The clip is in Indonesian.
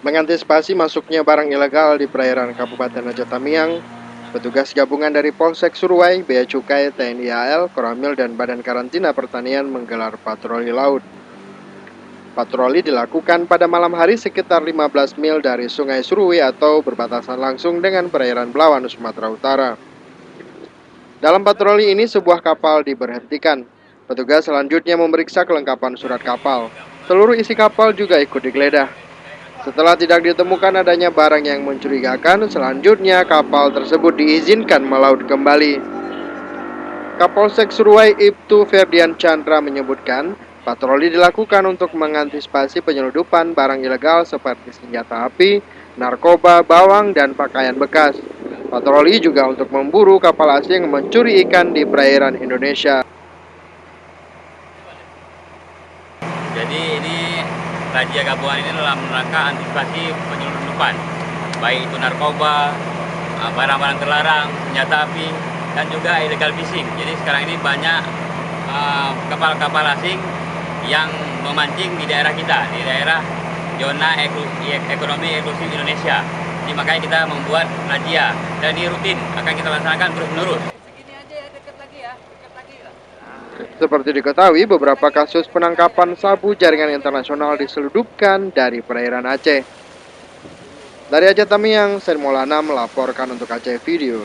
Mengantisipasi masuknya barang ilegal di perairan Kabupaten Aceh Tamiang, petugas gabungan dari Polsek Suruwai, Bea Cukai, TNI AL, Koramil, dan Badan Karantina Pertanian menggelar patroli laut. Patroli dilakukan pada malam hari sekitar 15 mil dari Sungai Suruwai atau berbatasan langsung dengan perairan Belawan, Sumatera Utara. Dalam patroli ini sebuah kapal diberhentikan. Petugas selanjutnya memeriksa kelengkapan surat kapal. Seluruh isi kapal juga ikut digeledah. Setelah tidak ditemukan adanya barang yang mencurigakan, selanjutnya kapal tersebut diizinkan melaut kembali. Kapolsek Suruwai Ibtu Ferdian Chandra menyebutkan, patroli dilakukan untuk mengantisipasi penyeludupan barang ilegal seperti senjata api, narkoba, bawang, dan pakaian bekas. Patroli juga untuk memburu kapal asing mencuri ikan di perairan Indonesia. Jadi ini razia gabungan ini dalam rangka antisipasi penyelundupan, baik itu narkoba, barang-barang terlarang, senjata api, dan juga illegal fishing. Jadi sekarang ini banyak kapal-kapal asing yang memancing di daerah kita, di daerah zona ekonomi eksklusif Indonesia. Jadi makanya kita membuat razia dan ini rutin akan kita laksanakan terus-menerus. Seperti diketahui, beberapa kasus penangkapan sabu jaringan internasional diseludupkan dari perairan Aceh. Dari Aceh Tamiang, Sen Maulana melaporkan untuk Aceh Video.